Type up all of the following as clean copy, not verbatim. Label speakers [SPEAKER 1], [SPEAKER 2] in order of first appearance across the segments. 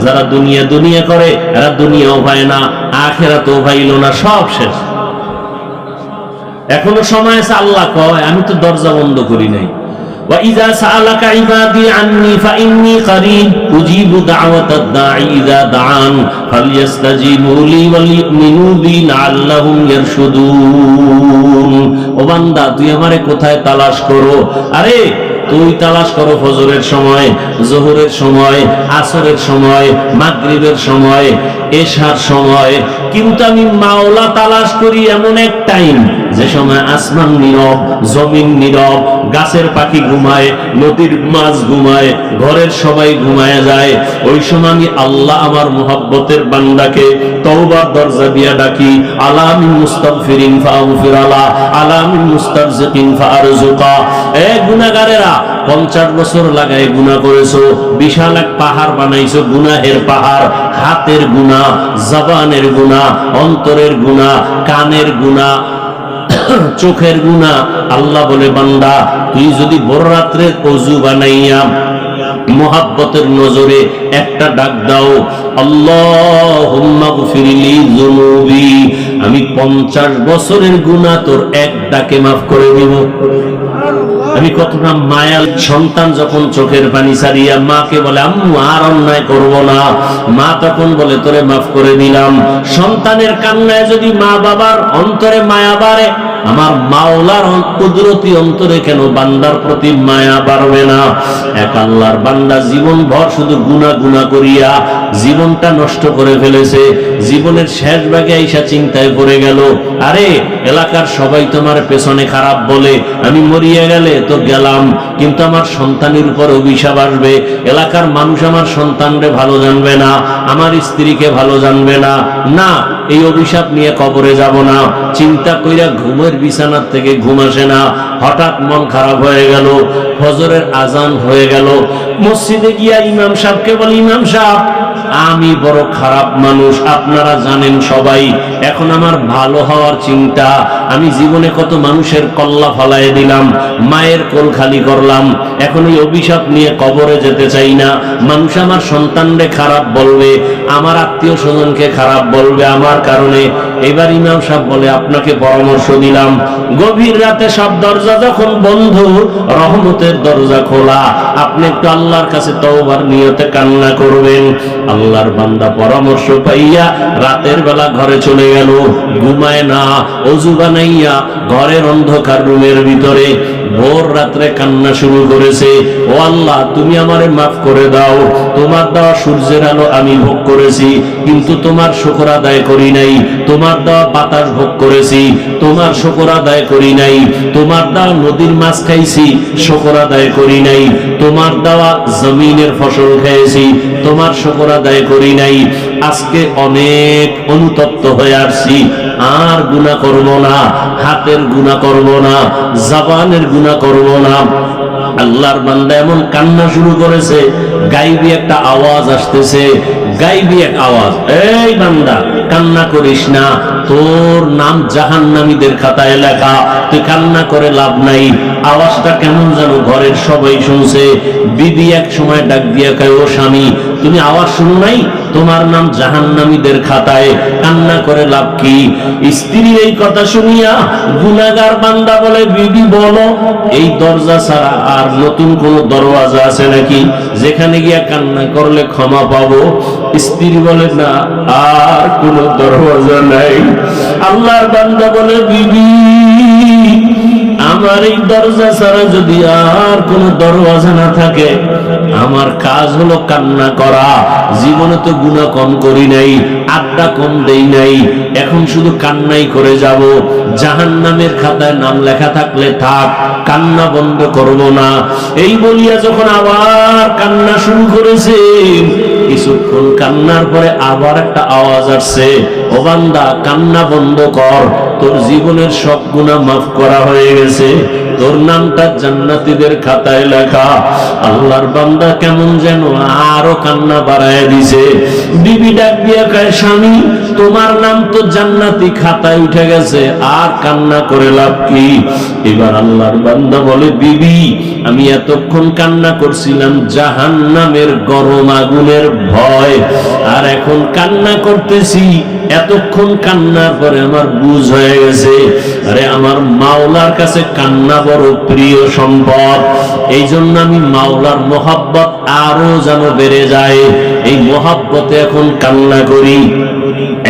[SPEAKER 1] যারা দুনিয়া দুনিয়া করে এরা দুনিয়াও পায় না, আখিরাতও পাইল না, সব শেষ। এখনো সময় আছে। আল্লাহ কয় আমি তো দরজা বন্ধ করি নাই। وَإِذَا سَأَلَكَ عِبَادِي عَنِّي فَإِنِّي قَرِيبٌ أُجِيبُ دَعْوَةَ الدَّاعِ إِذَا دَعَانِ فَلْيَسْتَجِيبُوا لِي وَلْيُؤْمِنُوا بِي لَعَلَّهُمْ يَرْشُدُونَ। ও বান্দা, তুই আমারে কোথায় তালাশ করো? আরে তুই তালাশ করো ফজরের সময়, যোহরের সময়, আসরের সময়, মাগরিবের সময়, এশার সময়, কিন্তু আমি মাওলা তালাশ করি এমন এক টাইম যে সময় আসমান নীরব, জমিন নীরব, গাছের পাখি ঘুমায়, নদীর মাছ ঘুমায়, ঘরের সবাই ঘুমায় যায়। ওই সময় আমি আল্লাহ আমার মুহাব্বতের বান্দাকে তওবার দরজা দিয়া ডাকি, আলা মিন মুস্তাগফিরিন ফাগফির আলা, আলা মিন মুস্তারজিকিন ফারজুকা। এ গুনাহগারেরা, 50 বছর লাগায় গুনাহ করেছো, বিশাল এক পাহাড় বানাইছো, গুনাহের পাহাড়, হাতের গুনাহ, জবানের গুনাহ, অন্তরের গুনাহ, কানের গুনাহ, চোখের গুনাহ। আল্লাহ বলে বান্দা, তুই যদি ভোর রাত্রে ওযু বানাইয়া মুহাব্বতের নজরে একটা ডাক দাও, আল্লাহুম্মা গফিরলি যুনুবি, আমি 50 বছরের গুনাহ তোর এক ডাকে মাফ করে দিব। আমি কতটা মায়াল। সন্তান যখন চোখের পানি ছাড়িয়া মাকে বলে আম্মু আর অন্যায় করব না, মা তখন বলে তোরে মাফ করে দিলাম। সন্তানের কান্নায় যদি মা বাবার অন্তরে মায়া বাড়ে, আমার মাওলার কুদরতি অন্তরে কেন বান্দার প্রতি মায়া বাড়বে না? এক আল্লাহর বান্দা জীবন ভর শুধু গুনাহ গুনাহ করিয়া জীবনটা নষ্ট করে ফেলেছে। জীবনের শেষ ভাগে আইসা চিন্তায় পড়ে গেল, আরে এলাকার সবাই তোমার পেছনে খারাপ বলে, আমি মরিয়া গেলে তো গেলাম, কিন্তু আমার সন্তানের উপর অভিশাপ আসবে। এলাকার মানুষ আমার সন্তানরে ভালো জানবে না, আমার স্ত্রীকে ভালো জানবে না। না, এই অভিশাপ নিয়ে কবরে যাব না। চিন্তা কইরা ঘুমের বিছানার থেকে ঘুম আসে না। হঠাৎ মন খারাপ হয়ে গেল, ফজরের আজান হয়ে গেল। মসজিদে গিয়া ইমাম সাহেবকে বলি, ইমাম সাহেব আমি বড় খারাপ মানুষ, আপনারা জানেন সবাই, এখন আমার ভালো হওয়ার চিন্তা, আমি জীবনে কত মানুষের কল্লা ফলায় দিলাম, মায়ের কোল খালি করলাম, এখন এই অভিশাপ নিয়ে কবরে যেতে চাই না। মানুষ আমার সন্তানরে খারাপ বলবে, আমার আত্মীয় স্বজনকে খারাপ বলবে আমার কারণে। এবার ইমাম সাহেব বলে আপনাকে পরামর্শ দিলাম, গভীর রাতে সব দরজা যখন বন্ধ, রহমতের দরজা খোলা, আপনি একটু আল্লাহর কাছে তওবার নিয়তে কান্না করবেন। আল্লাহর বান্দা পরামর্শ পাইয়া রাতের বেলা ঘরে চলে গেল, ঘুমায় না, ওযু বানাইয়া ঘরের অন্ধকার রুমের ভিতরে ভোর রাত্রে কান্না শুরু করেছে, ও আল্লাহ তুমি আমারে মাফ করে দাও, তোমার দেওয়া সূর্যের আলো আমি ভোগ করেছি কিন্তু তোমার শুকর আদায় করি নাই, তোমার দেওয়া বাতাস ভোগ করেছি তোমার শুকর আদায় করি নাই, তোমার দেওয়া নদীর মাছ খাইছি শুকর আদায় করি নাই, তোমার দেওয়া জমিনের ফসল খেয়েছি তোমার শুকর আদায় করি নাই। আজকে অনেক অনুতপ্ত হয়ে আসছি, আর গুনাহ করব না, হাতের গুনাহ করব না, জবানের গুনাহ করব না। আল্লাহর বান্দা এমন কান্না শুরু করেছে, গাইবি একটা আওয়াজ আসতেছে, গাইবি এক আওয়াজ, এই বান্দা কান্না করিস না, তোর নাম জাহান্নামীদের খাতায় লেখা, তুই কান্না করে লাভ নাই। আওয়াজটা কেমন যেন ঘরের সবাই শুনছে। বিবি এক সময় ডাক দিয়া কয়, ও স্বামী তুমি আওয়াজ শুনো নাই? তোমার নাম জাহান্নামীদের খাতায়, কান্না করে লাভ কি? স্ত্রী এই কথা শুনিয়া গুনাহগার বান্দা বলে, বিবি বলো এই দরজা ছাড়া আর নতুন কোন দরওয়াজা আছে নাকি যেখানে গিয়া কান্না করলে ক্ষমা পাবো? স্ত্রী বলে, না আর কোন দরওয়াজা নাই। আল্লাহর বান্দা বলে, বিবি আমার এই দরজা ছাড়া যদি আর কোন দরওয়াজা না থাকে, আমার কাজ হলো কান্না করা। জীবনে তো গুনাহ কম করি নাই, আড্ডা কম দেই নাই, এখন শুধু কান্নাই করে যাব। জাহান্নামের খাতায় নাম লেখা থাকলে থাক, কান্না বন্ধ করব না। এই বলিয়া যখন আবার কান্না শুরু করেছে, কিছুক্ষণ কান্নার পরে আবার একটা আওয়াজ আসছে, ও বান্দা কান্না বন্ধ কর, তোর জীবনের সব গুনাহ মাফ করা হয়ে গেছে, তোর নামটা জান্নাতীদের খাতায় লেখা। আল্লাহর বান্দা কেমন যেন আরো কান্না বাড়ায় দিছে। বিবি ডাক দিয়া কয়, স্বামী তোমার নাম তো জান্নাতি খাতায় উঠে গেছে, আর কান্না করে লাভ কি? এবার আল্লাহর বান্দা বলে, বিবি আমি এতক্ষণ কান্না করছিলাম জাহান্নামের গরম আগুনের ভয়, আর এখন কান্না করতেছি এতক্ষণ কান্নার পরে আমার বুঝ হয়ে গেছে, আরে আমার মাওলার কাছে কান্না বড় প্রিয় সম্পদ। এই জন্য আমি মাওলার মোহাব্বত আরো যেন বেড়ে যায়, এই মোহাব্বতে এখন কান্না করি।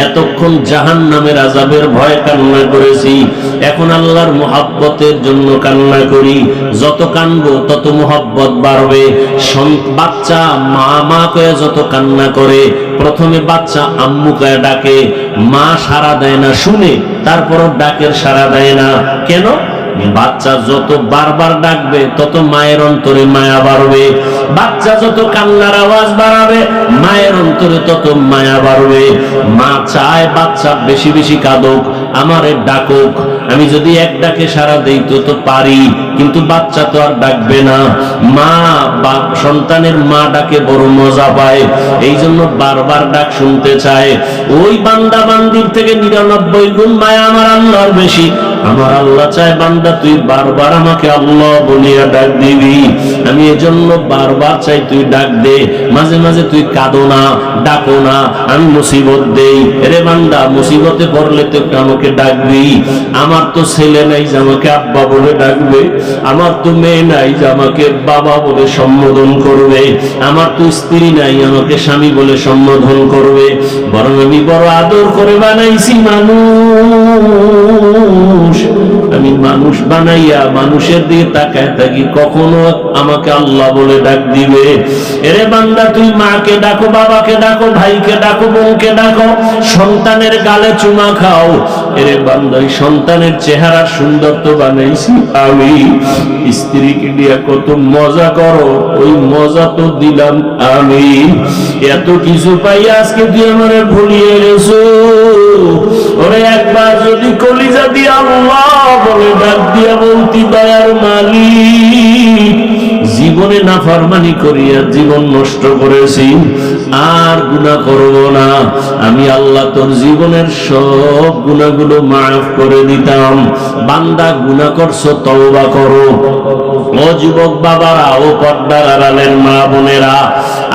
[SPEAKER 1] এতক্ষণ জাহান্নামের আযাবের ভয় কান্না করেছি, এখন আল্লাহর মোহাব্বতের জন্য কান্না করি। যত কানবো তত মোহাব্বত বাড়বে। বাচ্চা মা মা কয়ে যত কান্না করে, প্রথমে বাচ্চা আম্মু কয়ে ডাকে, মা সাড়া দেয় না শুনে, তারপরও ডাকের সাড়া দেয় না কেন? বাচ্চা যত বারবার ডাকবে তত মায়ের অন্তরে মায়া বাড়বে। বাচ্চা যত কান্নার আওয়াজ বাড়াবে মায়ের অন্তরে তত মায়া বাড়বে। মা চায় বাচ্চা বেশি বেশি কাঁদুক, আমারে ডাকুক। আমি যদি এক ডাকে সাড়া দেই তো পারি, কিন্তু বাচ্চা তো আর ডাকবে না। মা বা সন্তানের মা ডাকে বড় মজা পায়, এই জন্য বারবার ডাক শুনতে চায়। ওই বান্দা বান্দির থেকে 99 গুণ মায়া আমার আল্লাহর বেশি। আমার আল্লাহ চায় বান্দা তুই বারবার আমাকে আল্লাহ বলিয়া ডাক দিবি। আমি এজন্য বারবার চাই তুই ডাক দে, মাঝে মাঝে তুই কাঁদো না, ডাকো না। আমি মুসিবত দেই, রে বান্দা মুসিবতে পড়লে তো আমাকে ডাকবি। আমার তো ছেলে নাই যে আমাকে আব্বা বলে ডাকবে, আমার তো মেয়ে নাই যে আমাকে বাবা বলে সম্বোধন করবে, আমার তো স্ত্রী নাই আমাকে স্বামী বলে সম্বোধন করবে। বরং আমি বড় আদর করে বানাইছি মানুষ। আমি মানুষ বানাইয়া মানুষের দিকে তাকায় থাকি, কখনো আমাকে আল্লাহ বলে ডাক দিবে। এরে বান্দা তুই মাকে ডাকো, বাবাকে ডাকো, ভাইকে ডাকো, বোনকে ডাকো, সন্তানের গালে চুমা খাও। এরে বান্দা সন্তানের চেহারা সুন্দর তো বানাইছি আমি, স্ত্রীকে দিয়া কত মজা করো, ওই মজা তো দিলাম আমি। এত কিছু পাই আজকে তুই আমারে ভুলিয়ে গেছো। ওরে একবার যদি কলিজা দিয়ে আল্লাহ বলে ডাক দিয়া বলতি, দয়ার মালিক জীবনে নাফরমানি করিয়া জীবন নষ্ট করেছি, আর গুনাহ করব না, আমি আল্লাহ তোর জীবনের সব গুনাহগুলো মাফ করে দিতাম। বান্দা গুনাহ করছো, তওবা করো। ও যুবক বাবারা, ও পর্দার আড়ালের মা বোনেরা,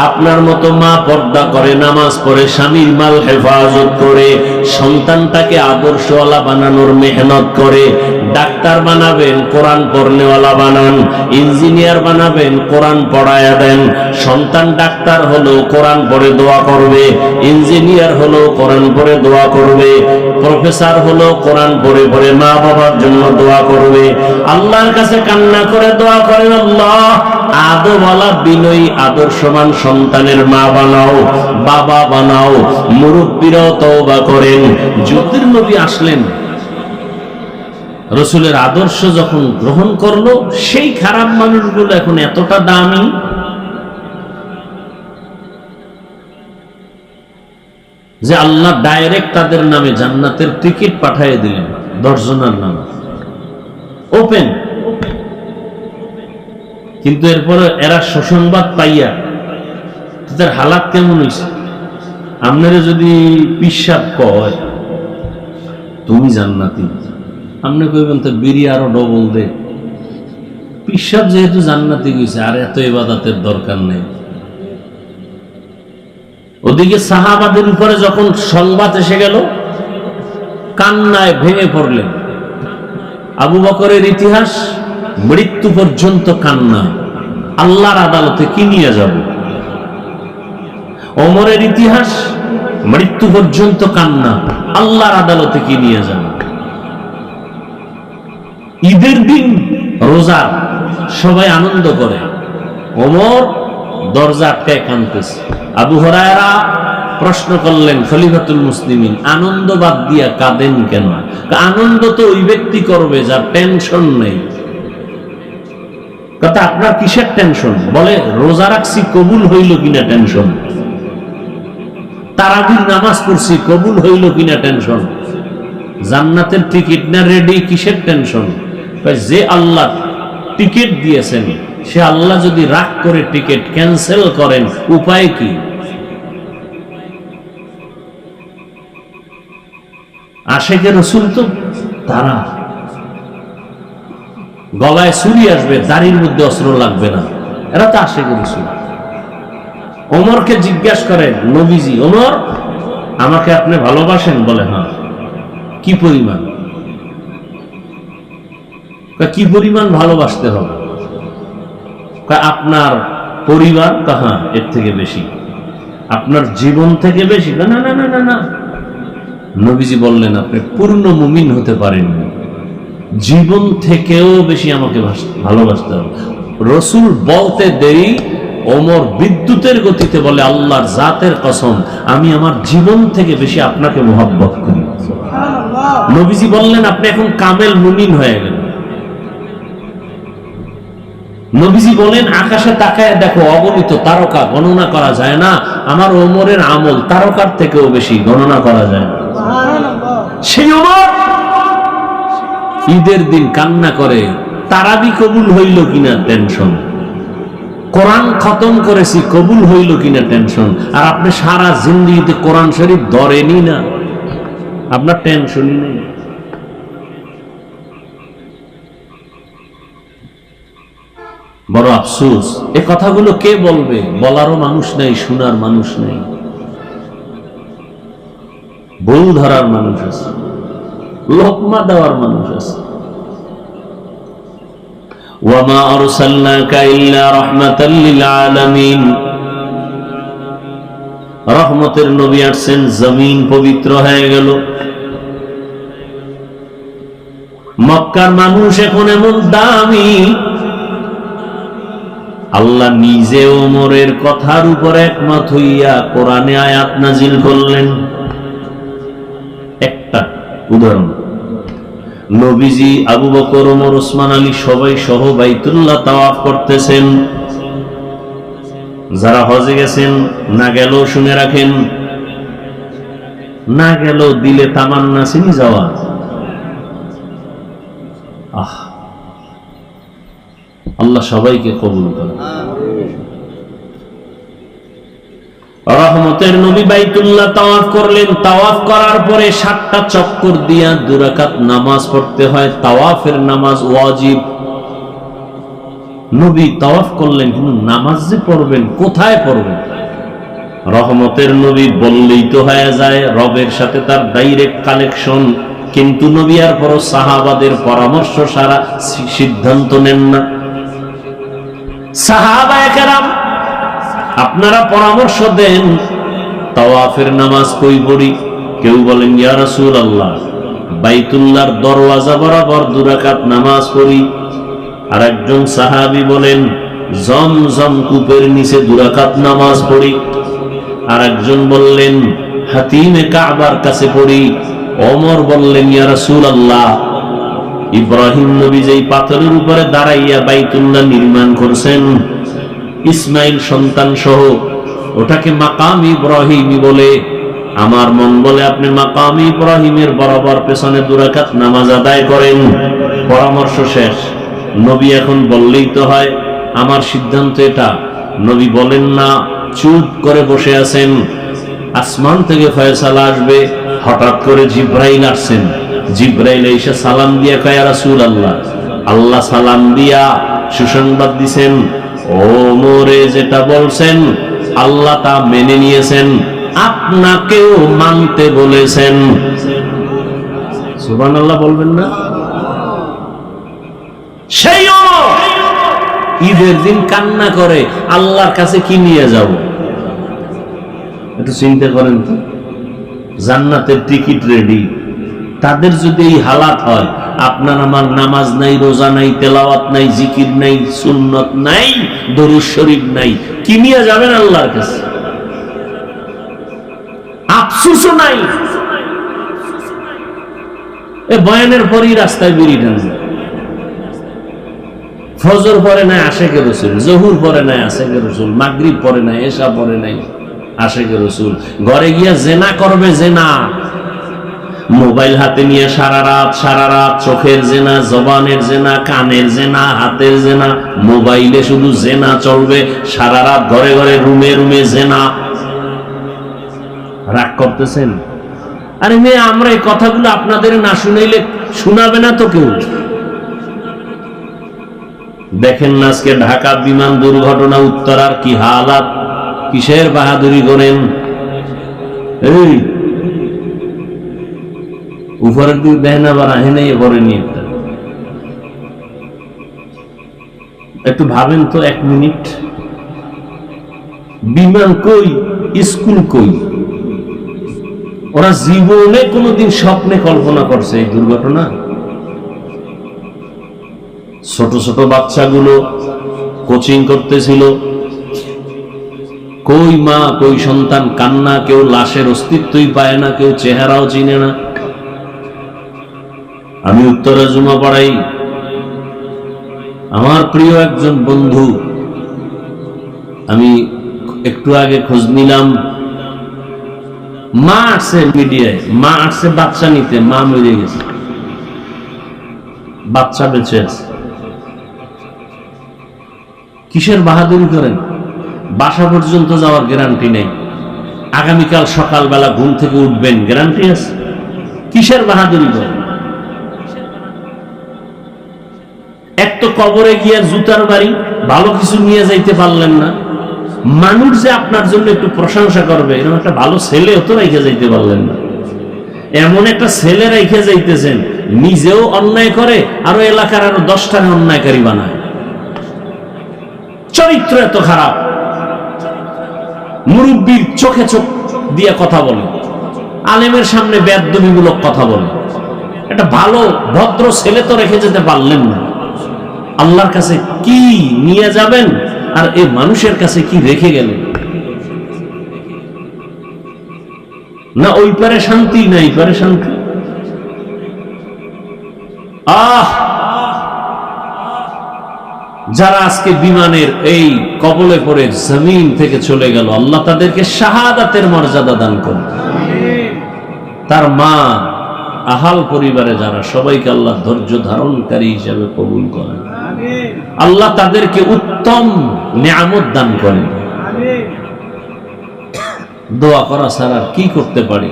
[SPEAKER 1] আপনার মতো মা পর্দা করে, নামাজ পড়ে, স্বামীর মাল হেফাজত করে, সন্তানটাকে আদর্শওয়ালা বানানোর মেহনত করে। ডাক্তার বানাবেন, কোরআন পড়নেওয়ালা বানান। ইঞ্জিনিয়ার বানাবেন, কোরআন পড়ায়া দেন। সন্তান ডাক্তার হলো কোরআন পড়ে দোয়া করবে, ইঞ্জিনিয়ার হলো কোরআন পড়ে দোয়া করবে, প্রফেসর হলো কোরআন পড়ে পড়ে মা বাবার জন্য দোয়া করবে। আল্লাহর কাছে কান্না করে দোয়া করেন, আল্লাহ আদরওয়ালা বিনয়ী আদর্শবান সন্তানের মা বানাও, বাবা বানাও। মুরব্বীরাও তওবা করেন। যুদ্ধের নবী আসলেন, রসুলের আদর্শ যখন গ্রহণ করলো, সেই খারাপ মানুষগুলো এখন এতটা দামি। যে আল্লাহ ডাইরেক্ট তাদের নামে জান্নাতের টিকিট পাঠিয়ে দিলেন, 10 জনের নাম ওপেন। কিন্তু এরপরে এরা সুসংবাদ পাইয়া তাদের হালাত কেমন হয়েছে? আপনারা যদি পিসাব কয় তুমি জান্নাতি, আপনি কইবেন তো বিড়ি আরো ডবল দে। পিসাব যেহেতু জান্নাতি গেছে, আর এত ইবাদতের দরকার নেই। ওদিকে সাহাবাদের উপরে যখন সংবাদ এসে গেল, কান্নায় ভেঙে পড়লেন। আবু বকরের ইতিহাস মৃত্যু পর্যন্ত কান্না, আল্লাহর আদালতে কি নিয়ে যাব। ওমরের ইতিহাস মৃত্যু পর্যন্ত কান্না, আল্লাহর আদালতে কি নিয়ে যাব। ঈদের দিন রোজা, সবাই আনন্দ করে, ওমর দরজা আটকায় কাঁদতেছে। আবু হুরায়রা প্রশ্ন করলেন, খলিফাতুল মুসলিমিন আনন্দ বাদ দিয়া কাঁদেন কেন? আনন্দ তো ওই ব্যক্তি করবে যার টেনশন নেই। কথা আপনার কিসের টেনশন? বলে রোজা রাখছি কবুল হইল কিনা টেনশন, তারাবির নামাজ পড়ছি কবুল হইল কিনা টেনশন। জান্নাতের টিকিট না রেডি, কিসের টেনশন? যে আল্লাহ টিকিট দিয়েছেন সে আল্লাহ যদি রাগ করে টিকিট ক্যান্সেল করেন, উপায় কি? আশেকে রসুল তো তারা গলায় ছুরি আসবে, দাড়ির মধ্যে অস্ত্র লাগবে না, এরা তো আশেকে রসুল। ওমরকে জিজ্ঞাসা করেন নবীজি, ওমর আমাকে আপনি ভালোবাসেন? বলে হ্যাঁ। কি পরিমাণ? কি পরিমাণ ভালোবাসতে হবে? আপনার পরিবার? হ্যাঁ, এর থেকে বেশি। আপনার জীবন থেকে বেশি? না না না না না। নবীজি বললেন আপনি পূর্ণ মুমিন হতে পারেন, জীবন থেকেও বেশি আমাকে ভালোবাসতে হবে। রসুল বলতে দেরি, ওমর বিদ্যুতের গতিতে বলে আল্লাহর জাতের কসম, আমি আমার জীবন থেকে বেশি আপনাকে মোহাব্বত করি। নবীজি বললেন আপনি এখন কামেল মুমিন হয়ে গেলেন। নবীজি বলেন আকাশে তাকায় দেখো অগণিত তারকা, গণনা করা যায় না। আমার ওমরের আমল তারকার থেকেও বেশি, গণনা করা যায় না। সেই ওমর ঈদের দিন কান্না করে, তারাবি কবুল হইল কিনা টেনশন, কোরআন খতম করেছি কবুল হইল কিনা টেনশন। আর আপনি সারা জিন্দেগিতে কোরআন শরীফ ধরেনি না, আপনার টেনশনই নেই। বড় আফসোস, এ কথাগুলো কে বলবে? বলারও মানুষ নেই, শোনার মানুষ নেই, বউ ধরার মানুষ আছে, লোকমা দেওয়ার মানুষ আছে। ওয়ামা আরসালনাকা ইল্লা রাহমাতাল লিল আলামিন, রহমতের নবী আসছেন, জমিন পবিত্র হয়ে গেল। মক্কার মানুষ এখন এমন দামি, আল্লাহ নিজে ওমরের কথার উপর একমত হইয়া কোরআনে আয়াত নাজিল করলেন। একটা উদাহরণ, নবীজি, আবু বকর, ওমর, ওসমান, আলী সবাই সহ বাইতুল্লাহ তাওয়াফ করতেছেন। যারা হজে গেছেন, না গেলেও শুনে রাখেন, না গেলেও দিলে তামান্না চিনি যাওয়া। আল্লাহ সবাইকে কবুল করেন। রহমতের নবী বাইতুল্লাহ তাওয়াফ করলেন। তাওয়াফ করার পরে 7টা চক্কর দিয়া 2 রাকাত নামাজ পড়তে হয়। তাওয়াফের নামাজ ওয়াজিব। নবী তাওয়াফ করলেন, কিন্তু নামাজ যে পড়বেন, কোথায় পড়বেন? রহমতের নবী বললেই তো হয়ে যায়, রবের সাথে তার ডাইরেক্ট কানেকশন। কিন্তু নবী আর পর সাহাবাদের পরামর্শ সারা সিদ্ধান্ত নেন না। সাহাবায়ে কেরাম আপনারা পরামর্শ দেন, তাওয়াফের নামাজ কই পড়ি? কেউ বলেন ইয়া রাসূলুল্লাহ বাইতুল্লাহর দরওয়াজা বরাবর 2 রাকাত নামাজ পড়ি। আর একজন সাহাবী বলেন জমজম কূপের নিচে 2 রাকাত নামাজ পড়ি। আর একজন বললেন হাতিমে কাবার কাছে পড়ি। ওমর বললেন ইয়া রাসূলুল্লাহ ইব্রাহিম নবী যেই পাথরের উপরে দাঁড়াইয়া বাইতুল্লাহ নির্মাণ করছেন ইসমাইল সন্তান সহ, ওটাকে মাকাম ইব্রাহিমী বলে। আমার মন বলে আপনি মাকাম ইব্রাহিমের বরাবর পেছনে 2 রাকাত নামাজ আদায় করেন। পরামর্শ শেষ। নবী এখন বললেই তো হয়, আমার সিদ্ধান্ত এটা। নবী বলেন না, চুপ করে বসে আছেন। আসমান থেকে ফয়সালা আসবে। হঠাৎ করে জিব্রাইল আসছেন। জিব্রাইল এসে সালাম দিয়া কয় ইয়া রাসূলুল্লাহ, আল্লাহ সালাম দিয়া সুসংবাদ দিছেন, ওমরে যেটা বলছেন আল্লাহ তা মেনে নিয়েছেন, আপনাকেও মানতে বলেছেন। সুবহানাল্লাহ বলবেন না? সেই ঈদের দিন কান্না করে আল্লাহর কাছে কি নিয়ে যাব? একটু চিন্তা করেন তো। জান্নাতের টিকিট রেডি, তাদের যদি এই হালাত হয়, আপনার আমার নামাজ নাই, রোজা নাই, তেলাওয়াত নাই, জিকির নাই, সুন্নত নাই, দরুদ শরীফ নাই, কি নিয়ে যাবেন আল্লাহর কাছে? আফসোসও নাই। এ বয়ানের পরই রাস্তায় বেরিয়ে টানবে। ফজর পরে নাই আশেকে রসুল, জহুর পরে নাই আশেকে রসুল, মাগরিব পরে নাই, এশা পরে নাই আশেকে রসুল। ঘরে গিয়া জেনা করবে, জেনা মোবাইল হাতে নিয়ে সারা রাত চোখের জেনা, জবানের জেনা, কানের জেনা, হাতের জেনা, মোবাইলে শুধু জেনা চলবে সারা রাত, ঘরে ঘরে রুমে রুমে জেনা। রাগ করতেছেন? আরে মেয়ে, আমরা এই কথাগুলো আপনাদের না শুনাইলে শোনাবে না তো কেউ। দেখেন না আজকে ঢাকা বিমান দুর্ঘটনা, উত্তরার কি হালাত, কিসের বাহাদুরি করেন? এই উপরের দিক দেয় না, বা রাহে নেই পরে নিয়ে একটু ভাবেন তো 1 মিনিট। বিমান কই, স্কুল কই? ওরা জীবনে কোনোদিন স্বপ্নে কল্পনা করছে এই দুর্ঘটনা? ছোট ছোট বাচ্চাগুলো কোচিং করতেছিল, কই মা কই সন্তান, কান্না, কেউ লাশের অস্তিত্বই পায় না, কেউ চেহারাও চিনে না। আমি উত্তরে জুমা পড়াই, আমার প্রিয় একজন বন্ধু, আমি একটু আগে খোঁজ নিলাম, মা আসছে মিডিয়ায়, মা আসছে বাচ্চা নিতে, মা মরে গেছে, বাচ্চা বেঁচে আছে। কিসের বাহাদুরি করেন? বাসা পর্যন্ত যাওয়ার গ্যারান্টি নেই, আগামীকাল সকালবেলা ঘুম থেকে উঠবেন গ্যারান্টি আছে? কিসের বাহাদুরি করেন? এক তো কবরে গিয়ে জুতার বাড়ি, ভালো কিছু নিয়ে যাইতে পারলেন না। মানুষ যে আপনার জন্য একটু প্রশংসা করবে এরকম একটা ভালো ছেলে তো রেখে যাইতে পারলেন না। এমন একটা ছেলে রেখে যাইতেছেন, নিজেও অন্যায় করে, আরো এলাকার আরো 10টাকে অন্যায়কারী বানায়। চরিত্র এত খারাপ, মুরব্বীর চোখে চোখ দিয়ে কথা বলে, আলেমের সামনে বেয়াদবিমূলক কথা বলে। একটা ভালো ভদ্র ছেলে তো রেখে যেতে পারলেন না। আল্লাহর কাছে কি নিয়ে যাবেন, আর এই মানুষের কাছে কি রেখে গেলেন? না ওই পারে শান্তি, না এই পারে শান্তি। যারা আজকে বিমানের এই কবলে পড়ে জমিন থেকে চলে গেল, আল্লাহ তাদেরকে শাহাদাতের মর্যাদা দান করুন। তার মা, আহাল পরিবারে যারা, সবাইকে আল্লাহ ধৈর্য ধারণকারী হিসেবে কবুল করেন। আল্লাহ তাদেরকে উত্তম নিয়ামত দান করেন। দোয়া করা ছাড়া কি করতে পারি?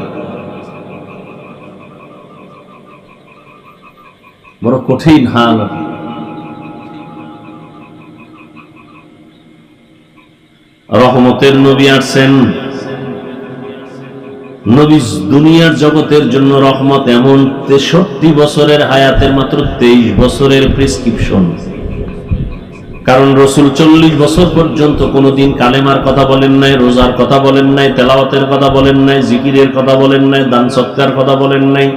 [SPEAKER 1] বড় কঠিন হাল। রহমতের নবী আসছেন, নবী দুনিয়ার জগতের জন্য রহমত। এমন 63 বছরের হায়াতের মাত্র 23 বছরের প্রেসক্রিপশন। কারণ রসুল 40 বছর পর্যন্ত কোনোদিন কালেমার কথা বলেন নাই, রোজার কথা বলেন নাই, তেলাওয়াতের কথা বলেন নাই, জিকিরের কথা বলেন নাই, দান সৎকার কথা বলেন নাই।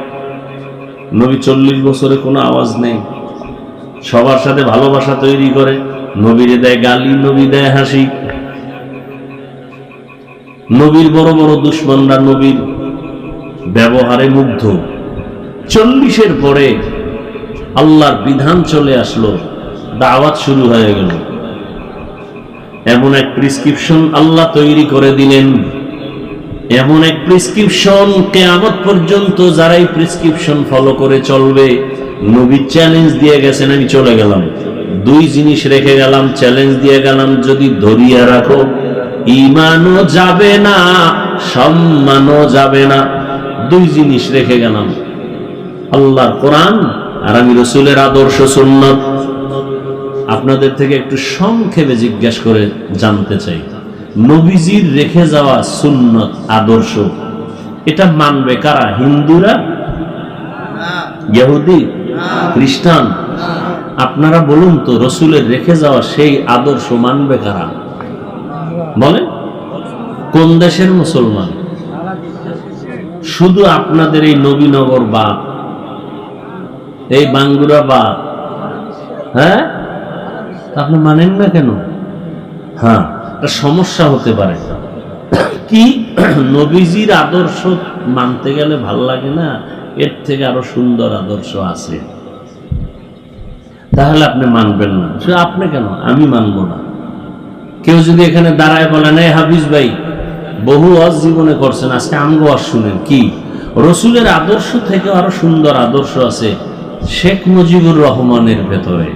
[SPEAKER 1] নবী 40 বছরে কোনো আওয়াজ নেই, সবার সাথে ভালোবাসা তৈরি করে। নবীরে দেয় গালি, নবী দেয় হাসি। নবীর বড় বড় দুশ্মনরা নবীর ব্যবহারে মুগ্ধ। 40-এর পরে আল্লাহর বিধান চলে আসলো, দাওয়াত শুরু হয়ে গেল। এমন এক প্রেসক্রিপশন আল্লাহ তৈরি করে দিলেন, এমন এক প্রেসক্রিপশন, কিয়ামত পর্যন্ত যারা এই প্রেসক্রিপশন ফলো করে চলবে, নবী চ্যালেঞ্জ দিয়ে গেছেন, আমি চলে গেলাম, 2 জিনিস রেখে গেলাম, চ্যালেঞ্জ দিয়ে গেলাম, যদি ধরিয়া রাখো ঈমানও যাবে না, সম্মানও যাবে না। 2 জিনিস রেখে গেলাম, আল্লাহর কোরআন আর আমি রাসূলের আদর্শ সুন্নাত। আপনাদের থেকে একটু সংক্ষেপে জিজ্ঞাসা করে জানতে চাই, নবীজির রেখে যাওয়া সুন্নাত আদর্শ, এটা মানবে কারা? হিন্দুরা, ইহুদি, খ্রিস্টান? আপনারা বলুন তো, রাসূলের রেখে যাওয়া সেই আদর্শ মানবে কারা? বলেন, কোন দেশের মুসলমান? শুধু আপনাদের এই নবীনগর বা এই বাঙ্গুরা বা, হ্যাঁ, আপনি মানেন না কেন? হ্যাঁ, একটা সমস্যা হতে পারে কি, নবীজির আদর্শ মানতে গেলে ভাল লাগে না, এর থেকে আরো সুন্দর আদর্শ আছে, তাহলে আপনি মানবেন না। আপনি কেন? আমি মানবো না। কেউ যদি এখানে দাঁড়ায় বলেন, এই হাফিজ ভাই বহু ওয়াজ জীবনে করছেন, আজকে আমগো ওয়াজ শুনেন, কি রসুলের আদর্শ থেকে আরো সুন্দর আদর্শ আছে শেখ মুজিবুর রহমানের ভেতরে।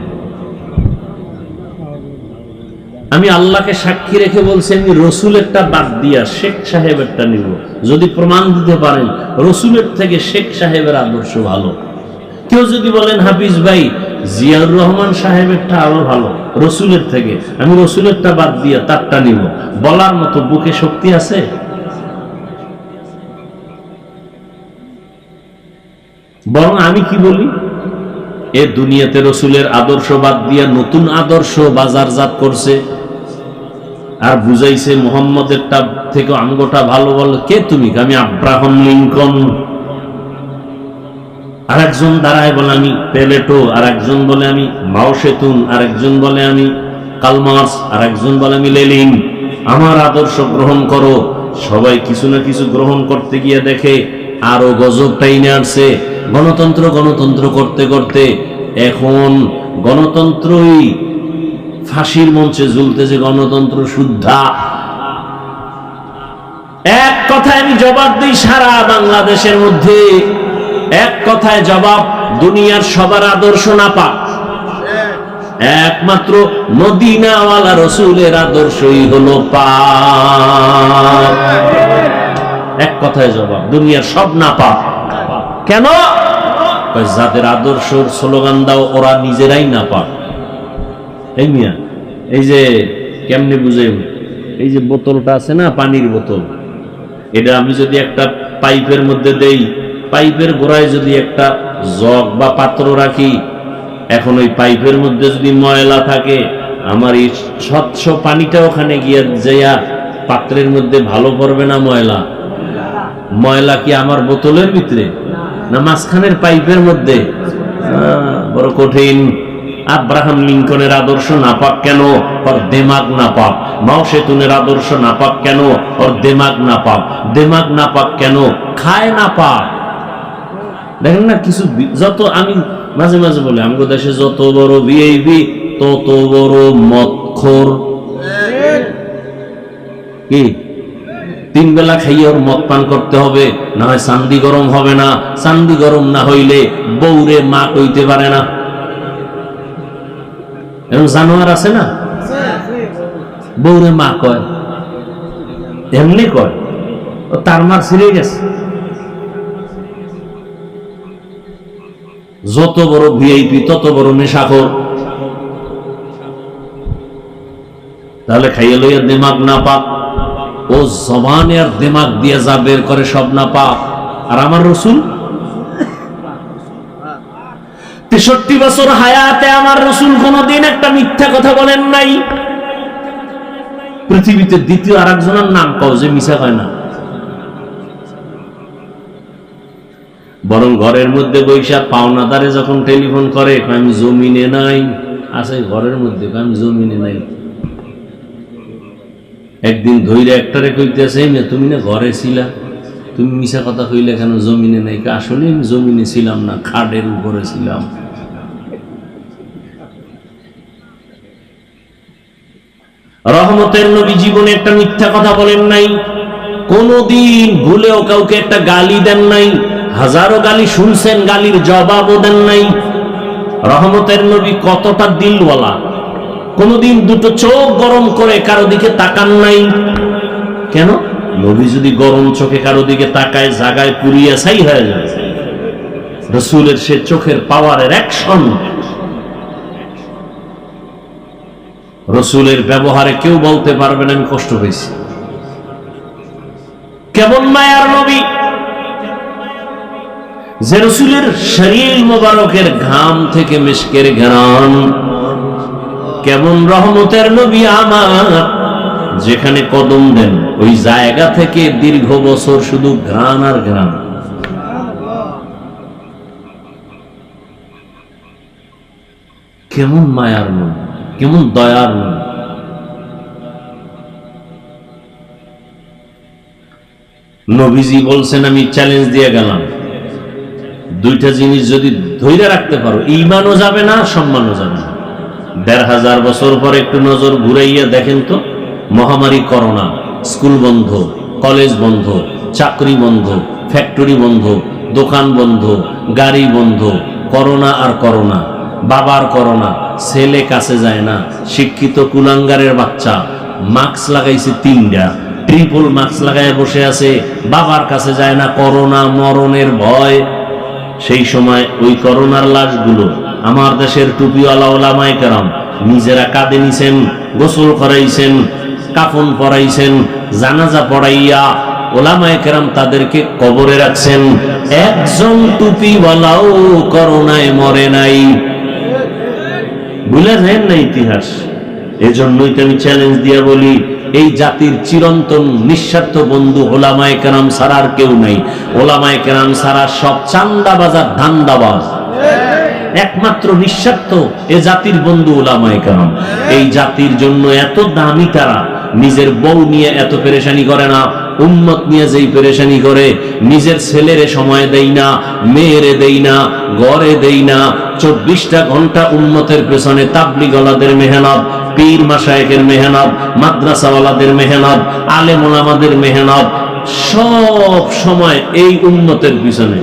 [SPEAKER 1] আমি আল্লাহকে সাক্ষী রেখে বলছি, আমি রসুলেরটা বাদ দিয়া শেখ সাহেবেরটা নিব। যদি প্রমাণ দিতে পারেন রসুলের থেকে শেখ সাহেবের আদর্শ ভালো। কেউ যদি বলেন হাফিজ ভাই জিয়াউর রহমান সাহেবেরটা আরো ভালো রসুলের থেকে, আমি রসুলেরটা বাদ দিয়া তারটা নিব, বলার মতো বুকে শক্তি আছে? বরং আমি কি বলি, এ দুনিয়াতে রসুলের আদর্শ বাদ দিয়া নতুন আদর্শ বাজারজাত করছে আর বুঝাইছে মুহাম্মদেরটা থেকে আমগোটা ভালো। বল কে তুমি? আমি আব্রাহাম লিঙ্কন। আর একজন দাঁড়ায় বলে আমি পেলেটো, আর একজন বলে আমি মাও সেতুন, আর একজন বলে আমি কালমার্স, আর একজন বলে আমি লেনিন। আমার আদর্শ গ্রহণ করো। সবাই কিছু না কিছু গ্রহণ করতে গিয়ে দেখে আরো গজব টাইনে আসছে। গণতন্ত্র গণতন্ত্র করতে করতে এখন গণতন্ত্রই ফাঁসির মঞ্চে ঝুলতেছে। গণতন্ত্র শুদ্ধা। এক কথায় আমি জবাব দিই, সারা বাংলাদেশের মধ্যে এক কথায় জবাব, দুনিয়ার সবার আদর্শ নাপাক, একমাত্র মদিনাওয়ালা রসুলের আদর্শই হলো পাক। এক কথায় জবাব, দুনিয়ার সব নাপাক। কেন? যাদের আদর্শর স্লোগান দাও ওরা নিজেরাই নাপাক। এই মিয়া, এই যে কেমনে বুঝে, এই যে বোতলটা আছে না, পানির বোতল, এটা আমি যদি একটা পাইপের মধ্যে দেই, পাইপের গোড়ায় যদি একটা জগ বা পাত্র রাখি, এখন ওই পাইপের মধ্যে যদি ময়লা থাকে, আমার এই স্বচ্ছ পানিটা ওখানে গিয়ে যাইয়া পাত্রের মধ্যে ভালো পড়বে না ময়লা? ময়লা কি আমার বোতলের ভিতরে না মাঝখানের পাইপের মধ্যে? বড় কঠিন। আব্রাহাম লিঙ্কনের আদর্শ নাপাক কেন? ওর দেমাগ নাপাক। মাও সেতুনের আদর্শ নাপাক কেন? ওর দেমাগ নাপাক। দেমাগ নাপাক কেন? খায় নাপাক। দেখেন না, কিছু যত, আমি মাঝে মাঝে বলি আমাদের দেশে যত বড় ভিআইপি তত বড় মদখোর। কি তিন বেলা খাইয়ে ওর মদ পান করতে হবে, না হয় চান্দি গরম হবে না। চান্দি গরম না হইলে বউরে মা কইতে পারে না। এরকম জানোয়ার আছে না, বউরে মা কয়, এমনি কয়, ও তার মার ছিঁড়ে গেছে। যত বড় ভিআইপি তত বড় নেশাখোর। তাহলে খাইয়ে লইয়া দিমাগ না পাক, ও জবানে আর দিমাগ দিয়ে যা বের করে সব না পাক। আর আমার রসুল 63 বছর হায়াতে আমার রসুল কোনদিন একটা মিথ্যা কথা বলেন নাই। পৃথিবীতে দ্বিতীয় আর একজনের নাম পাও যে মিছা কয় না। বরং ঘরের মধ্যে বৈশা পাওনাদারে যখন টেলিফোন করে, আমি জমিনে নাই, আছে ঘরের মধ্যে, আমি জমিনে নাই। একদিন ধৈর্য একটারে কইতেছে, তুমি না ঘরে ছিলা, তুমি মিছা কথা কইলে কেন জমিনে নাই? আসলে আমি জমিনে ছিলাম না, খাটের উপরে ছিলাম। রহমতের নবী জীবনে একটা মিথ্যা কথা বলেন নাই, কোনদিন ভুলেও কাউকে একটা গালি দেন নাই। হাজারো গালি শুনছেন, গালির জবাবও দেন নাই। রহমতের নবী কতটা দিলওয়ালা, কোনদিন দুটো চোখ গরম করে কারো দিকে তাকান নাই। কেন? নবী যদি গরম চোখে কারো দিকে তাকায়, জায়গায় পুড়িয়া ছাই হয়ে যায়। রসুলের সে চোখের পাওয়ারের অ্যাকশন, রসুলের ব্যবহারে কেউ বলতে পারবে না আমি কষ্ট পেয়েছি। কেমন মায়ার নবী যে রসুলের শরীর মোবারকের ঘাম থেকে মিশকের ঘ্রাণ। কেমন রহমতের নবী আমার, যেখানে কদম দেন ওই জায়গা থেকে দীর্ঘ বছর শুধু ঘ্রাণ আর ঘ্রাণ। কেমন মায়ার নবী, কেমন দয়ার নবী। নবীজি বলছেন, আমি চ্যালেঞ্জ দিয়ে গেলাম, দুইটা জিনিস যদি ধৈর্য রাখতে পারো, ঈমানও যাবে না, সম্মানও যাবে না। 1500 বছর পর একটু নজর ঘুরাইয়া দেখেন তো, মহামারী করোনা, স্কুল বন্ধ, কলেজ বন্ধ, চাকরি বন্ধ, ফ্যাক্টরি বন্ধ, দোকান বন্ধ, গাড়ি বন্ধ, করোনা আর করোনা, বাবার করোনা, ছেলে কাছে যায় না, শিক্ষিত কুলাঙ্গারের বাচ্চা মাস্ক লাগাইছে 3টা, ট্রিপল মাস্ক লাগায় বসে আছে, বাবার কাছে যায় না, করোনা মরণের ভয়। সেই সময় ওই করোনার লাশগুলো আমার দেশের টুপিওয়ালা ওলামায়ে কেরাম নিজেরা কাঁধে নিছেন, গোসল করাইছেন, কাফন পরাইছেন, জানাজা পড়াইয়া ওলামায়ে কেরাম তাদেরকে কবরে রাখছেন। একজন টুপিওয়ালাও করোনায় মরে নাই। ভুলে যায় না ইতিহাস। এজন্যই তো আমি চ্যালেঞ্জ দিয়ে বলি, এই জাতির চিরন্তন নিঃস্বার্থ বন্ধু ওলামায়ে কেরাম ছাড়া আর কেউ নাই। ওলামায়ে কেরাম ছাড়া সব চান্দাবাজার ধান্দাবাজ। একমাত্র নিঃস্বার্থ এ জাতির বন্ধু ওলামায়ে কেরাম। এই জাতির জন্য এত দামি তারা, নিজের বউ নিয়ে এত পেরেশানি করে না, উম্মত নিয়ে যেই পেরেশানি করে, নিজের ছেলেরে সময় দেই না, মেয়েরে দেই না, ঘরে দেই না, 24টা ঘন্টা উম্মতের পেছনে তাবলীগওয়ালাদের মেহনত, পীর মাশায়েখের মেহনত, মাদ্রাসাওয়ালাদের মেহনত, আলেম ওলামাদের মেহনত, সব সময় এই উম্মতের পিছনে।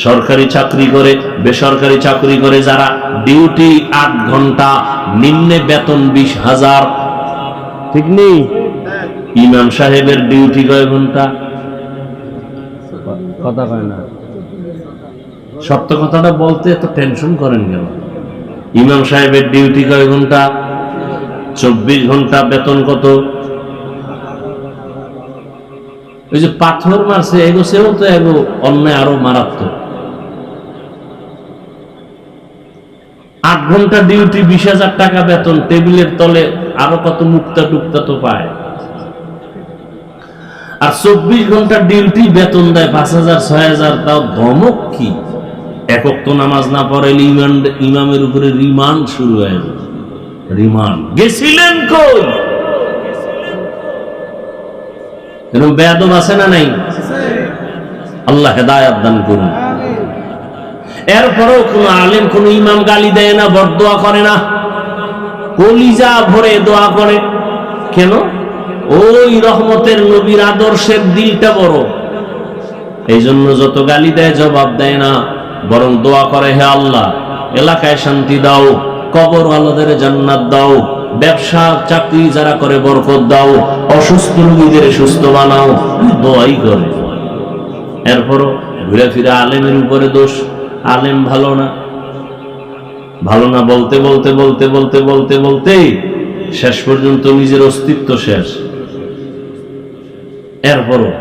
[SPEAKER 1] সরকারি চাকরি করে, বেসরকারি চাকরি করে যারা, ডিউটি 8 ঘন্টা, নিম্নে বেতন 20,000। ঠিক নেই? ইমাম সাহেবের ডিউটি কয় ঘন্টা? কথা কয় না। সত্য কথাটা বলতে এত টেনশন করেন কেন? ইমাম সাহেবের ডিউটি কয় ঘন্টা? 24 ঘন্টা। বেতন কত? ওই যে পাথর মারছে এগো, সেও তো এগো অন্যায় আরো মারাত্মক। 8 ঘন্টা ডিউটি, 20,000 টাকা বেতন, টেবিলের তলে আরো কত মুক্তা টুক্তা তো পায়। আর 24 ঘন্টা ডিউটি, বেতন দেয় 5,000 6,000। তাও ধমক কি? একক তো নামাজ না পড়াইলে ইমামের উপরে রিমান্ড শুরু হয়ে যায়। রিমান্ড গেছিলেন কই? এরকম বেয়াদব আছে না নাই? আল্লাহ হেদায়েত দান করুন। এরপরেও কোন আলেম, কোন ইমাম গালি দেয় না, বরদোয়া করে না, কলিজা ভরে দোয়া করে। কেন? ওই রহমতের নবীর আদর্শের দিলটা বড়। এই জন্য যত গালি দেয় জবাব দেয় না, বরং দোয়া করে, হে আল্লাহ এলাকায় শান্তি দাও, কবর ওয়ালাদের জান্নাত দাও, ব্যবসা চাকরি যারা করে বরকত দাও, অসুস্থ রোগীদের সুস্থ বানাও, দোয়াই করে। এরপরও ঘুরে ফিরে আলেমের উপরে দোষ। আলেম ভালো না, ভালো না বলতে বলতে বলতে বলতে বলতে বলতে শেষ পর্যন্ত নিজের অস্তিত্ব শেষ। এরপরও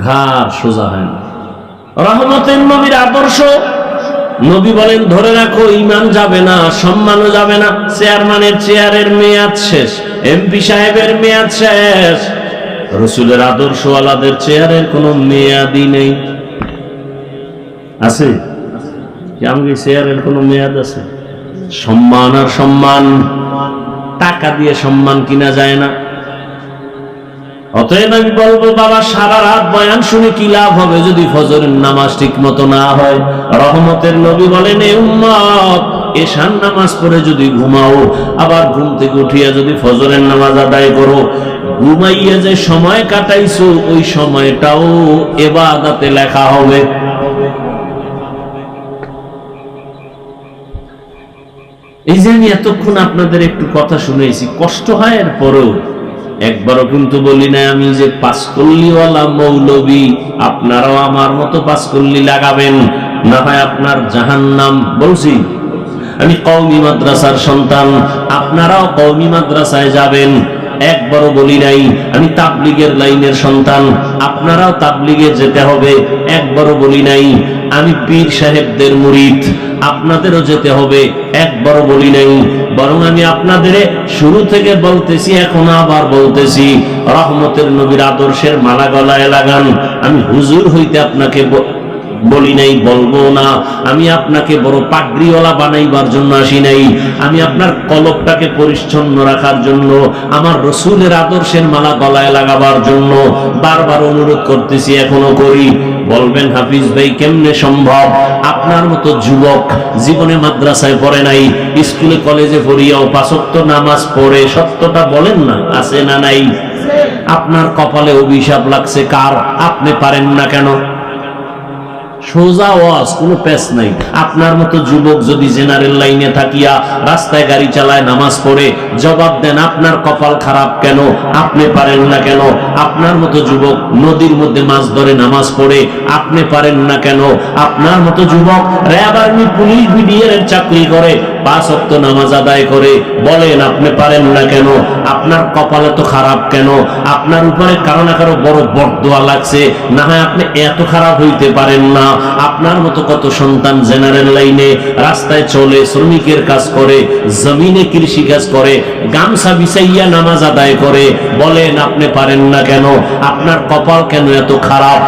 [SPEAKER 1] ঘাড় সোজা হয় না। রহমতের নবীর আদর্শ, নবী বলেন ধরে রাখো, ইমান যাবে না, সম্মানও যাবে না। চেয়ারম্যানের চেয়ারের মেয়াদ শেষ, এমপি সাহেবের মেয়াদ শেষ। রসুলের আদর্শওয়ালাদের চেয়ারের কোনো মেয়াদই নেই। আছে কি? আমাকে চেয়ারের কোনো মেয়াদ আছে? সম্মান আর সম্মান, টাকা দিয়ে সম্মান কিনা যায় না। অতএব আমি বলবো, বাবা সারা রাত বয়ান শুনে কি লাভ হবে যদি ফজরের নামাজ ঠিক মতো না হয়? রহমতের নবী বলেন, এ উম্মত এশার নামাজ পড়ে যদি ঘুমাও, আবার ঘুম থেকে উঠিয়া যদি ফজরের নামাজ আদায় করো, ঘুমাইয়া যে সময় কাটাইছো ওই সময়টাও ইবাদতে লেখা হবে। এই যে আমি এতক্ষণ আপনাদের একটু কথা শুনেছি, কষ্ট হয়, এরপরেও একবারও কিন্তু বলি না আমি যে পাঁচকল্লিওয়ালা মৌলবী, আপনারাও আমার মতো পাঁচকল্লি লাগাবেন, না হয় আপনার জাহান্নাম। বলছি আমি কওমি মাদ্রাসার সন্তান, আপনারাও কওমি মাদ্রাসায় যাবেন। একবারও বলি নাই আমি তাবলীগের লাইনের সন্তান, আপনারাও তাবলীগে যেতে হবে। একবারও বলি নাই আমি পীর সাহেবদের মুরিদ, আপনাদেরও যেতে হবে। একবারও বলি নাই। বরং আমি আপনাদের শুরু থেকে বলতেছি, এখন আবার বলতেছি, রহমতের নবীর আদর্শের মালা গলায় লাগান। আমি হুজুর হইতে আপনাকে বলি নাই, বলবো না। আমি আপনাকে বড় পাগড়িওয়ালা বানাইবার জন্য আসি নাই। আমি আপনার কলবটাকে পরিচ্ছন্ন রাখার জন্য, আমার রসুলের আদর্শের মালা গলায় লাগাবার জন্য বারবার অনুরোধ করতেছি, এখনো করি। বলবেন হাফিজ ভাই কেমনে সম্ভব? আপনার মতো যুবক জীবনে মাদ্রাসায় পড়ে নাই, স্কুলে কলেজে পড়িয়াও 5 ওয়াক্ত নামাজ পড়ে, সত্যটা বলেন না, আছে না নাই? আপনার কপালে অভিশাপ লাগছে কার? আপনি পারেন না কেন? সোজা ওয়াজ, কোনো পেশ নাই। আপনার মতো যুবক যদি জেনারেল লাইনে থাকিয়া রাস্তায় গাড়ি চালায়, নামাজ পড়ে, জবাব দেন আপনার কপাল খারাপ কেন? আপনি পারেন না কেন? আপনার মতো যুবক নদীর মধ্যে মাছ ধরে নামাজ পড়ে, আপনি পারেন না কেন? আপনার মতো যুবক র্যাব, আর্মি, পুলিশ, বিডিআর এর চাকরি করে, 5 ওয়াক্ত নামাজ আদায় করে, বলেন আপনি পারেন না কেন? আপনার কপালে তো খারাপ কেন? আপনার উপরে কারো না কারো বড় বরদোয়া লাগছে, না হয় আপনি এত খারাপ হইতে পারেন না। আপনার মতো কত সন্তান জেনারেল লাইনে রাস্তায় চলে, শ্রমিকের কাজ করে, জমিনে কৃষি কাজ করে, গামছা বিছাইয়া নামাজ আদায় করে, বলেন আপনি পারেন না কেন? আপনার কপাল কেন এত খারাপ?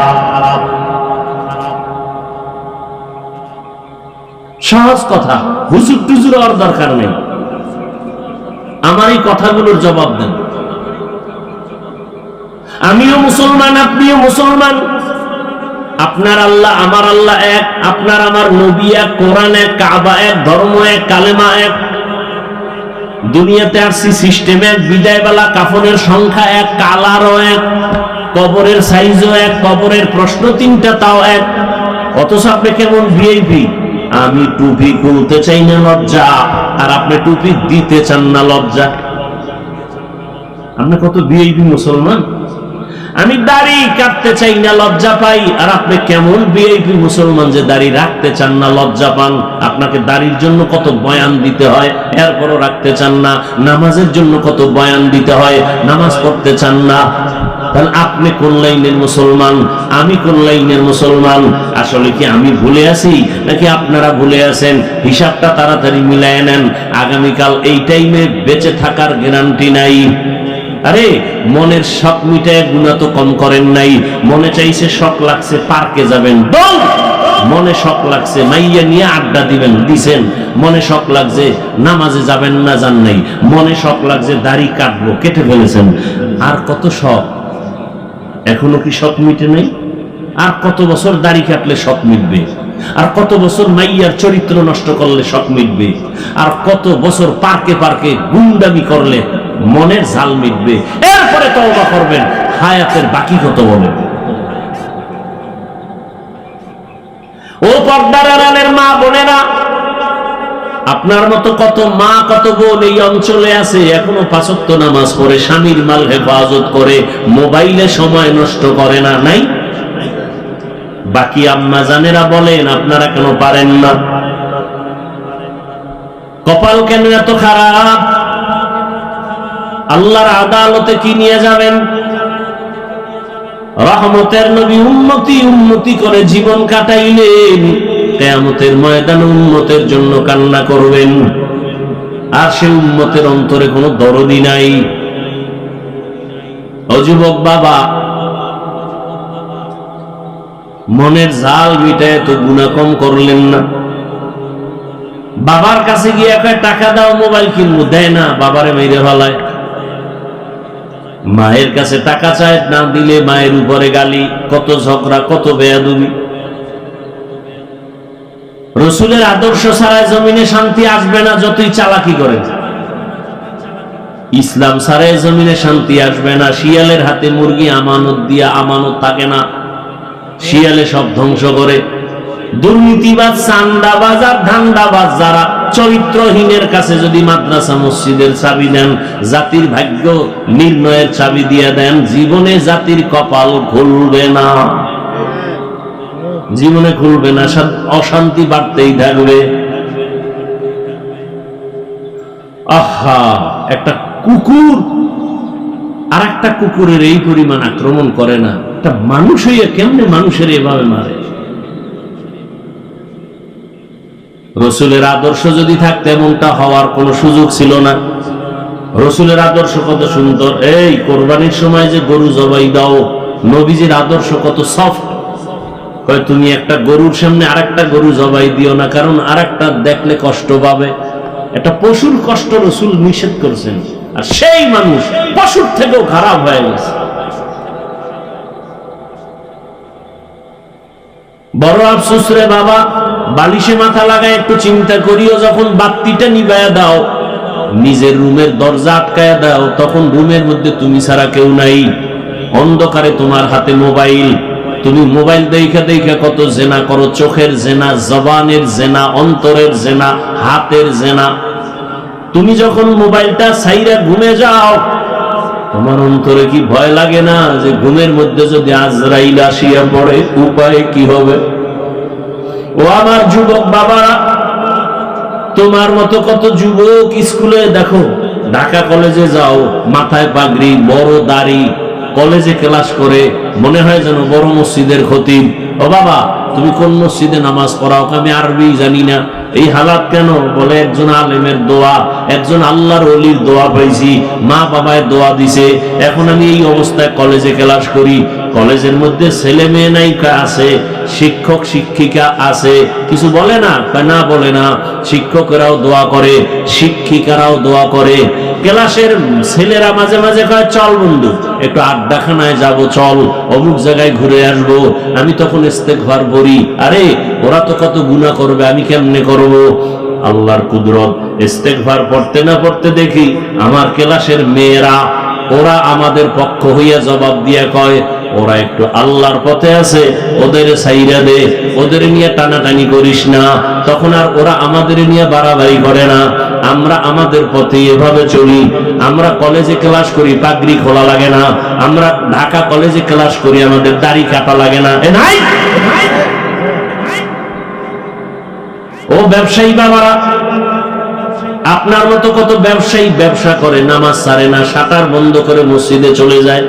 [SPEAKER 1] সহজ কথা, হুজুর টুজুর হওয়ার দরকার নেই। আমার এই কথাগুলোর জবাব দেন। আমিও মুসলমান, আপনিও মুসলমান। আপনার আল্লাহ আমার আল্লাহ এক, আপনার আমার নবী এক, কোরআন এক, কাবা এক, ধর্ম এক, কালেমা এক। দুনিয়াতে আসছি সিস্টেম এক, বিদায়বেলা কাফনের সংখ্যা এক, কালারও এক, কবরের সাইজও এক, কবরের প্রশ্ন 3টা তাও এক। অথচ আপনি কেমন ভিআইপি? আমি টুপি খুলতে চাই না, লজ্জা, আর আপনি টুপি দিতে চান না, লজ্জা। আপনি কত ভিআইপি মুসলমান। আমি দাড়ি কাটতে চাই না, লজ্জা পাই, আর আপনি কেমন ভিআইপি মুসলমান যে দাড়ি রাখতে চান না, লজ্জা পান। আপনাকে দাড়ির জন্য কত বয়ান দিতে হয়, এরপরও রাখতে চান না। নামাজের জন্য কত বয়ান দিতে হয়, নামাজ পড়তে চান না। তাহলে আপনি কোন লাইনের মুসলমান, আমি কোন লাইনের মুসলমান? আসলে কি আমি ভুলে আছি, নাকি আপনারা ভুলে আছেন? হিসাবটা তাড়াতাড়ি মিলায় নেন, আগামীকাল এই টাইমে বেঁচে থাকার গ্যারান্টি নাই। আরে মনের শখ মিটায় গুনাহ তো কম করেন নাই। মনে চাইছে, শখ লাগছে পার্কে যাবেন, মনে শখ লাগছে মাইয়া নিয়ে আড্ডা দিবেন, দিছেন। মনে শখ লাগছে নামাজে যাবেন না, যান নাই। মনে শখ লাগছে দাড়ি কাটবো, কেটে ফেলেছেন। আর কত শখ, এখনো কি শখ মিটে নাই? আর কত বছর দাড়ি কাটলে শখ মিটবে? আর কত বছর মাইয়ার চরিত্র নষ্ট করলে শখ মিটবে? আর কত বছর পার্কে পার্কে গুন্ডামি করলে মনের ঝাল মিটবে? এরপরে তওবা করবেন, হায়াতের বাকি কত বলেন। ও পর্দার আড়ালের মা বোনেরা, আপনার মতো কত মা কত বোন এই অঞ্চলে আছে, এখনো 5 ওয়াক্ত নামাজ পড়ে, স্বামীর মাল হেফাজত করে, মোবাইলে সময় নষ্ট করে না, নাই? বাকি আম্মা জানেরা বলেন আপনারা কেন পারেন না? কপাল কেন এত খারাপ? আল্লাহর আদালতে কি নিয়ে যাবেন? রহমতের নবী উম্মতি উম্মতি করে জীবন কাটাইলেন, কিয়ামতের ময়দানে উম্মতের জন্য কান্না করবেন, আর সে উম্মতের অন্তরে কোনো দরদি নাই। ও যুবক বাবা, মনের ঝাল মিটায় তো গুনাহ কম করলেন না। বাবার কাছে গিয়ে কয় টাকা দাও মোবাইল কিনবো, দেয় না, বাবারে মেরে ফেলায়। মায়ের কাছে টাকা চায়, না দিলে মায়ের উপরে গালি, কত ঝগড়া, কত বেয়াদবি। রসুলের আদর্শ ছাড়াই জমিনে শান্তি আসবে না, যতই চালাকি করেন। ইসলাম ছাড়াই জমিনে শান্তি আসবে না। শিয়ালের হাতে মুরগি আমানত দিয়া আমানত থাকে না, শিয়ালে সব ধ্বংস করে। দুর্নীতিবাজ, চান্দাবাজ আর ধান্দাবাজ যারা, চরিত্রহীনের কাছে যদি মাদ্রাসা মসজিদের চাবি দেন, জাতির ভাগ্য নির্ণয়ের চাবি দিয়ে দেন, জীবনে জাতির কপাল খুলবে না, জীবনে খুলবে না, অশান্তি বাড়তেই থাকবে। আহা, একটা কুকুর আর একটা কুকুরের এই পরিমাণ আক্রমণ করে না, একটা মানুষ হইয়া কেমনে মানুষের এভাবে মারে? রসুলের আদর্শ যদি থাকতো এমনটা হওয়ার কোনো সুযোগ ছিল না। রসুলের আদর্শ কত সুন্দর। এই কোরবানির সময় যে গরু জবাই দাও, নবীজির আদর্শ কত সফট। কয় তুমি একটা গরুর সামনে আরেকটা গরু জবাই দিও না, কারণ আরেকটা দেখলে কষ্ট পাবে। একটা পশুর কষ্ট রসুল নিষেধ করছেন, আর সেই মানুষ পশুর থেকেও খারাপ হয়ে গেছে। বড় আফসোস রে বাবা, বালিশে মাথা লাগায় একটু চিন্তা করিও, যখন বাতিটা নিভায়া দাও, নিজের রুমের দরজা আটকায়া দাও, তখন রুমের মধ্যে তুমি ছাড়া কেউ নাই। অন্ধকারে তোমার হাতে মোবাইল, তুমি মোবাইল দেখা দেখা কত জেনা করো, চোখের জেনা, জবানের জেনা, অন্তরের জেনা, হাতের জেনা। তুমি যখন মোবাইলটা ছাইরা ঘুমে যাও, তোমার অন্তরে কি ভয় লাগে না যে ঘুমের মধ্যে যদি আজরাইল আসিয়া পড়ে উপায় কি হবে? ও আমার যুবক বাবারা, তোমার মতো কত যুবক স্কুলে দেখো, ঢাকা কলেজে যাও, মাথায় পাগড়ি, বড় দাড়ি, কলেজে ক্লাস করে, মনে হয় যেন বড় মসজিদের খতিব। ও বাবা, তুমি কোন মসজিদে নামাজ পড়াও? আমি আরবি জানি না। এই হালাত কেন? বলে একজন আলেমের দোয়া, একজন আল্লাহর ওলির দোয়া পাইছি, মা বাবায় দোয়া দিছে, এখন আমি এই অবস্থায় কলেজে ক্লাস করি। কলেজের মধ্যে ছেলে মেয়ে নায়িকা আছে, শিক্ষক শিক্ষিকা আছে, কিছু বলে না? না বলে না। শিক্ষকেরাও দোয়া করে, শিক্ষিকারাও দোয়া করে। ক্লাসের ছেলেরা মাঝে মাঝে কয়, চল বন্ধু একটু আড্ডাখানায় যাব, চল অমুক জায়গায় ঘুরে আসবো। আমি তখন ইস্তেগফার পড়ি, আরে ওরা তো কত গুনাহ করবে, আমি কেমনে করব? আল্লাহর কুদরত, ইস্তেগফার পড়তে না পড়তে দেখি আমার ক্লাসের মেয়েরা, ওরা আমাদের পক্ষ হইয়া জবাব দিয়া কয়, ওরা একটু আল্লাহর পথে আছে, ওদের সাইরা দে, ওদের নিয়ে টানাটানি করিস না। তখন আর ওরা আমাদের নিয়ে বাড়াবাড়ি করে না। আমরা আমাদের পথে এভাবে চলি। আমরা কলেজে ক্লাস করি, পাগড়ি খোলা লাগে না। আমরা ঢাকা কলেজে ক্লাস করি, আমাদের দাড়ি কাটা লাগে না। এ নাই, ও ব্যবসায়ী বাবারা, আপনার মতো কত ব্যবসায়ী ব্যবসা করে, নামাজ ছাড়ে না, শাটার বন্ধ করে মসজিদে চলে যায়।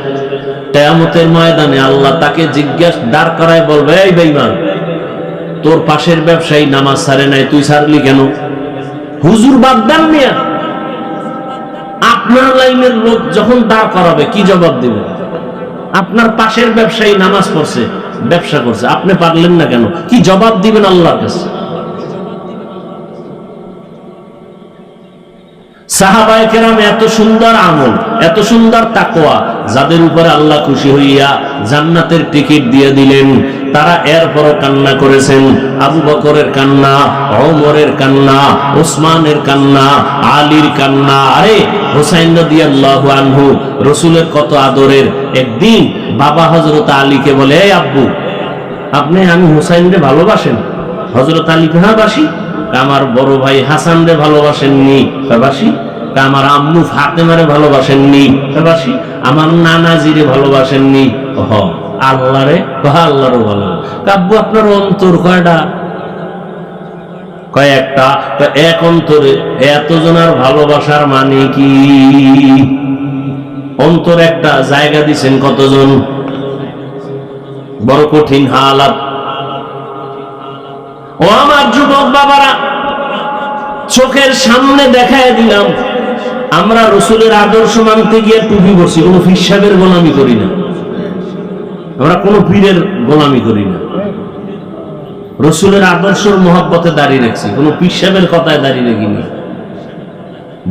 [SPEAKER 1] কিয়ামতের ময়দানে আল্লাহ তাকে দাঁড় করায় বলবে, এই বেঈমান, তোর পাশের ব্যবসায়ী নামাজ ছাড়ে নাই, তুই ছাড়লি কেন? হুজুর বাদ দেন মিয়া। আপনার লাইনের লোক যখন দাঁড় করাবে কি জবাব দিবে? আপনার পাশের ব্যবসায়ী নামাজ পড়ছে, ব্যবসা করছে, আপনি পারলেন না কেন? কি জবাব দিবেন আল্লাহর কাছে? সাহাবায়ে কেরাম এত সুন্দর আমল, এত সুন্দর তাকওয়া, যাদের উপরে আল্লাহ খুশি হইয়া জান্নাতের টিকিট দিয়ে দিলেন, তারা এরপরও কান্না করেছেন। আবু বকরের কান্না, ওমরের কান্না, ওসমানের কান্না, আলীর কান্না। আরে হুসাইন রাদিয়াল্লাহু আনহু রাসূলের কত আদরের। একদিন বাবা হযরত আলীকে বলে, এই আব্বু, আপনি আমি হুসাইনরে ভালোবাসেন? হযরত আলী হ্যাঁ বাসি। আমার বড় ভাই হাসান রে ভালোবাসেননি? বাসি। আমার আম্মু ফাতেমারে ভালোবাসেননি? বাসি। আমার নানাজিরে ভালোবাসেননি? হ। আল্লাহরে? আল্লাহরও ভালো। আব্বু আপনার অন্তর কয়টা? কয়েকটা। এক অন্তরে এতজনের ভালোবাসার মানে কি? অন্তর একটা, জায়গা দিছেন কতজন? বড় কঠিন হালাত। ও আমার যুবক বাবারা, চোখের সামনে দেখায় দিলাম, আমরা রসুলের আদর্শ মানতে গিয়ে টুপি পরছি, কোনো পীর সাহেবের গোলামি করি না, আমরা কোনো পীরের গোলামি করি না। রসুলের আদর্শের মহব্বতে দাঁড়িয়ে রাখছি, কোনো পীর সাহেবের কথায় দাঁড়িয়ে রাখিনি।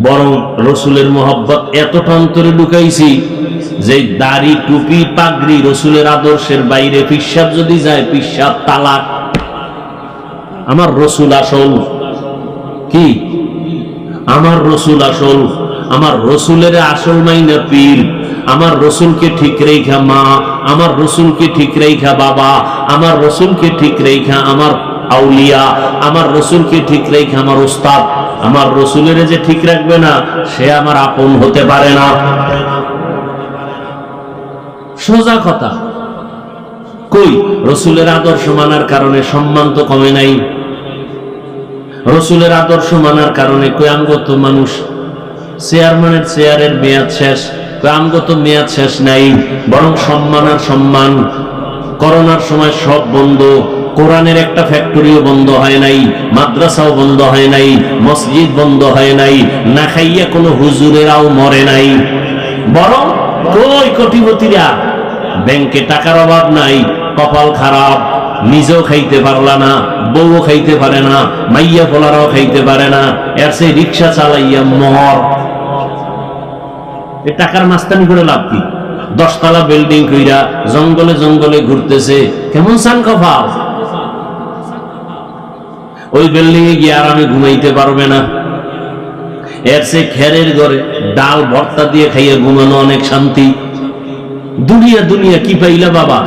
[SPEAKER 1] বরং রসুলের মহব্বত এতটা অন্তরে ঢুকাইছি যে দাড়ি, টুপি, পাগড়ি রসুলের আদর্শের বাইরে। পীর সাহেব যদি যায়, পীর সাহেব তালাক। আমার রসুল আসল। কি? আমার রসুল আসল। আমার রসুলের আসল মাইনা পীর। আমার রসুলকে ঠিক রেখা মা, আমার রসুলকে ঠিক রেখা বাবা, আমার রসুলকে ঠিক রেখা আমার আউলিয়া, আমার রসুলকে ঠিক রেখা আমার উস্তাদ। আমার রসুলের যে ঠিক রাখবে না, সে আমার আপন হতে পারে না। সোজা কথা। কই রসুলের আদর্শ মানার কারণে সম্মান তো কমে নাই। রসুলের আদর্শ মানার কারণে কই আমগত মানুষ চেয়ারম্যানের চেয়ারের মেয়াদ শেষ, কই আমগত মেয়াদ শেষ নাই, বরং সম্মান আর সম্মান। করোনার সময় সব বন্ধ, কোরআনের একটা ফ্যাক্টরিও বন্ধ হয় নাই, মাদ্রাসাও বন্ধ হয় নাই, মসজিদ বন্ধ হয় নাই, না খাইয়া কোনো হুজুরেরাও মরে নাই। বরং কই কোটিপতিরা, ব্যাংকে টাকার অভাব নাই, কপাল খারাপ, নিজেও খাইতে পারলা না, বউও খাইতে পারে না, মাইয়া পোলারাও খাইতে পারে না, এর সে রিক্সা চালাইয়া মর। এ টাকার মাস্তানি করে লাভ কি? 10 তলা বিল্ডিং কইরা জঙ্গলে জঙ্গলে ঘুরতেছে, কেমন সান কপাল। ওই বিল্ডিং এ গিয়ে আরামে ঘুমাইতে পারবে না। এর সে খেরের ঘরে ডাল ভর্তা দিয়ে খাইয়া ঘুমানো অনেক শান্তি। দুনিয়া দুনিয়া কি পাইলা বাবা?